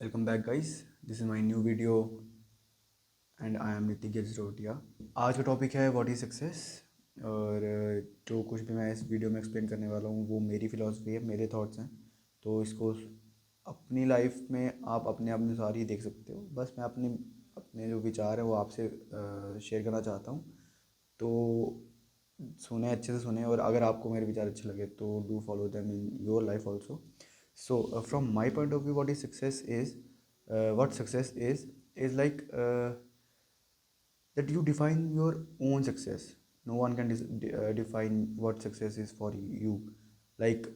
Welcome back guys. This is my new video and I am Nitin Jasrotia. आज का topic है what is success. और जो कुछ भी मैं इस वीडियो में एक्सप्लेन करने वाला हूँ वो मेरी फ़िलासफ़ी है, मेरे थॉट्स हैं। तो इसको अपनी लाइफ में आप अपने अनुसार ही देख सकते हो। बस मैं अपने अपने जो विचार है वो आपसे शेयर करना चाहता हूँ। तो सुने, अच्छे से सुने, और अगर आपको मेरे विचार अच्छे लगे तो do follow them in your life also. So, from my point of view, what is success is, what success is like that you define your own success. No one can define what success is for you. Like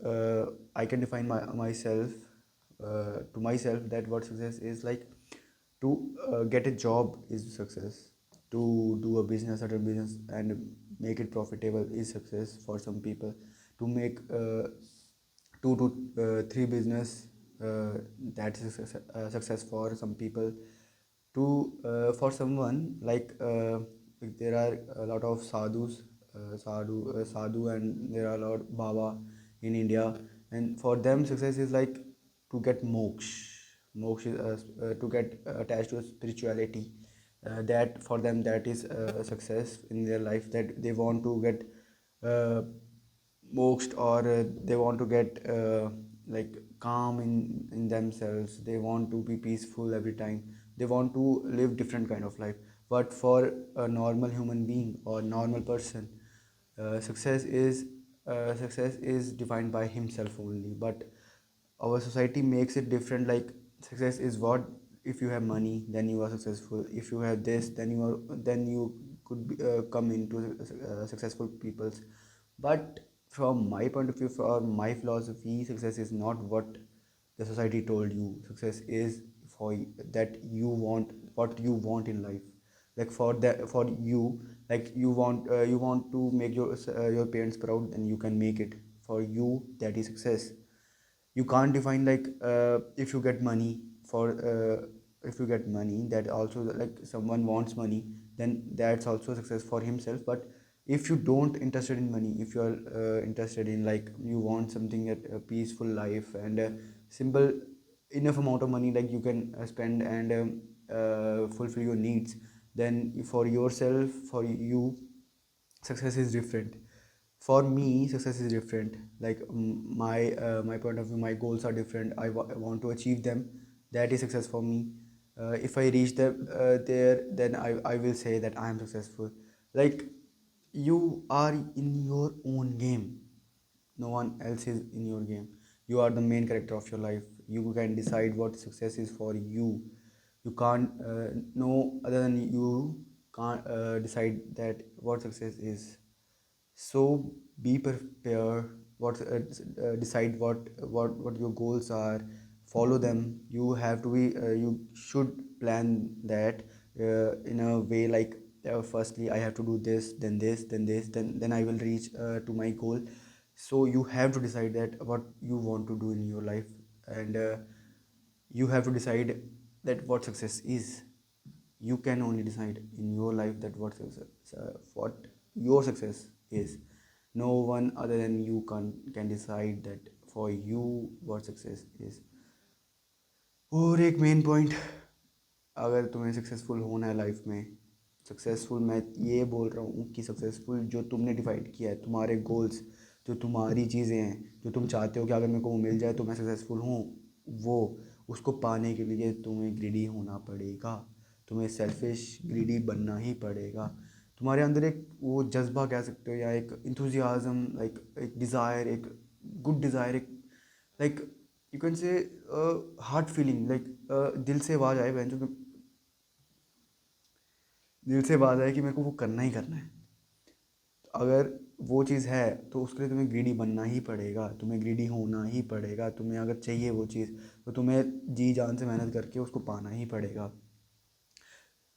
I can define myself to myself that what success is like. To get a job is success. To do a business, certain business, and make it profitable is success for some people. To make two to three business, that's a success for some people. To for someone like there are a lot of sadhu, and there are a lot of baba in India, and for them success is like to get moksha is to get attached to spirituality. That for them, that is success in their life, that they want to get uh, mokshed, or they want to get like calm in themselves. They want to be peaceful every time. They want to live different kind of life. But for a normal human being or normal person, success is defined by himself only. But our society makes it different. Like success is what, if you have money then you are successful, if you have this then you could come into successful peoples. But from my point of view, from my philosophy, success is not what the society told you. Success is for that you want what you want in life. Like for that, for you, like you want to make your parents proud, then you can make it. For you, that is success. You can't define like if you get money for if you get money, that also, like someone wants money, then that's also success for himself. But if you don't interested in money, if you are interested in, like you want something at a peaceful life and a simple enough amount of money, like you can spend and fulfill your needs, then for yourself, for you, success is different. For me, success is different. Like my point of view, my goals are different. I want to achieve them. That is success for me. If I reach there, then I will say that I am successful. Like you are in your own game. No one else is in your game. You are the main character of your life. You can decide what success is for you. You can't no other than you can't decide that what success is. So be prepared. Decide what your goals are. Follow them. You have to be. You should plan that in a way like, firstly I have to do this, then this, then this, then I will reach to my goal. So you have to decide that what you want to do in your life, and you have to decide that what success is. You can only decide in your life that what your success is. No one other than you can decide that for you what success is. और एक main point, अगर तुम्हें successful होना है life में, successful मैं ये बोल रहा हूँ कि सक्सेसफुल जो तुमने डिफाइड किया है, तुम्हारे गोल्स, जो तुम्हारी चीज़ें हैं, जो तुम चाहते हो कि अगर मेरे को वो मिल जाए तो मैं सक्सेसफुल हूँ, वो उसको पाने के लिए तुम्हें ग्रीडी होना पड़ेगा। तुम्हें सेल्फिश ग्रीडी बनना ही पड़ेगा। तुम्हारे अंदर एक वो जज्बा कह सकते हो, या एक इंथुजियाज़म, लाइक एक डिज़ायर, एक गुड डिज़ायर, एक लाइक यू कैन से हार्ट फीलिंग, लाइक दिल से आवाज़ आए बहन, जो दिल से बात है कि मेरे को वो करना ही करना है। अगर वो चीज़ है तो उसके लिए तुम्हें ग्रीडी बनना ही पड़ेगा, तुम्हें ग्रीडी होना ही पड़ेगा। तुम्हें अगर चाहिए वो चीज़, तो तुम्हें जी जान से मेहनत करके उसको पाना ही पड़ेगा।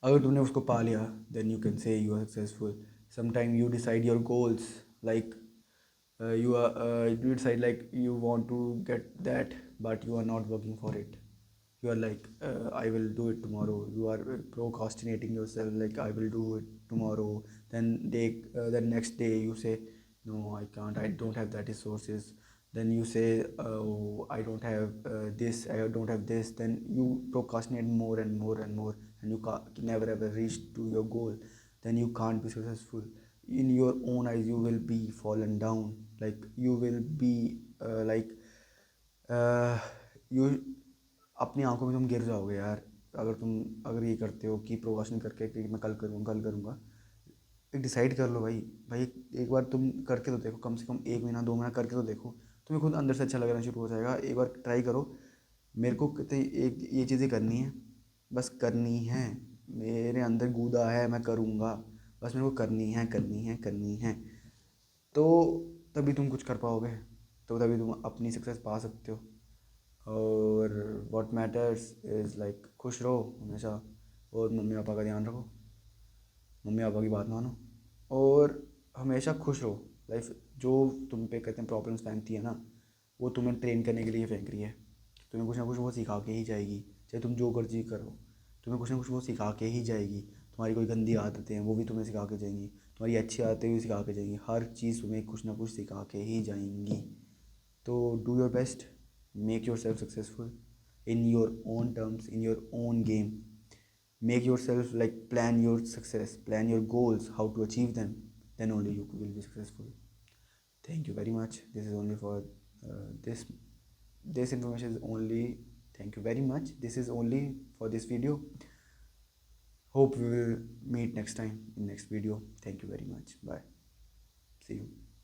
अगर तुमने उसको पा लिया, then you can say you are successful. Sometime you decide your goals, like you decide like you want to get that, but you are not working for it. You are like, I will do it tomorrow. You are procrastinating yourself, like I will do it tomorrow. Then next day you say, no, I can't, I don't have that resources. then you say, oh, I don't have this, I don't have this, then you procrastinate more and more and more, and you never ever reach to your goal. Then you can't be successful. In your own eyes you will be fallen down, like you will be you अपनी आंखों में तुम गिर जाओगे यार, अगर ये करते हो कि प्रोवाशनिंग करके कि मैं कल करूँगा। एक डिसाइड कर लो भाई। भाई एक बार तुम करके तो देखो, कम से कम 1 महीना 2 महीना करके तो देखो, तुम्हें खुद अंदर से अच्छा लगना शुरू हो जाएगा। एक बार ट्राई करो। मेरे को कहते एक ये चीज़ें करनी है, बस करनी है। मेरे अंदर गूदा है, मैं करूँगा, बस मेरे को करनी है करनी है करनी है। तो तभी तुम कुछ कर पाओगे, तो तभी तुम अपनी सक्सेस पा सकते हो। और व्हाट मैटर्स इज़ लाइक खुश रहो हमेशा, और मम्मी पापा का ध्यान रखो, मम्मी पापा की बात मानो, और हमेशा खुश रहो। लाइफ जो तुम पे कहते हैं प्रॉब्लम्स फेंकती है ना, वो तुम्हें ट्रेन करने के लिए फेंक रही है। तुम्हें कुछ ना कुछ वो सिखा के ही जाएगी। चाहे तुम जो मर्जी करो, तुम्हें कुछ ना कुछ वो सिखा के ही जाएगी। तुम्हारी कोई गंदी आदतें हैं वो भी तुम्हें सिखा के जाएंगी, तुम्हारी अच्छी आदतें भी सिखा के जाएंगी। हर चीज़ तुम्हें कुछ ना कुछ सिखा के ही जाएंगी। तो do your best, make your self successful in your own terms, in your own game. Make yourself like plan your success, plan your goals, how to achieve them, then only you will be successful. Thank you very much. This is only for this information is only, thank you very much, this is only for this video. Hope we will meet next time in next video. Thank you very much. Bye. See you.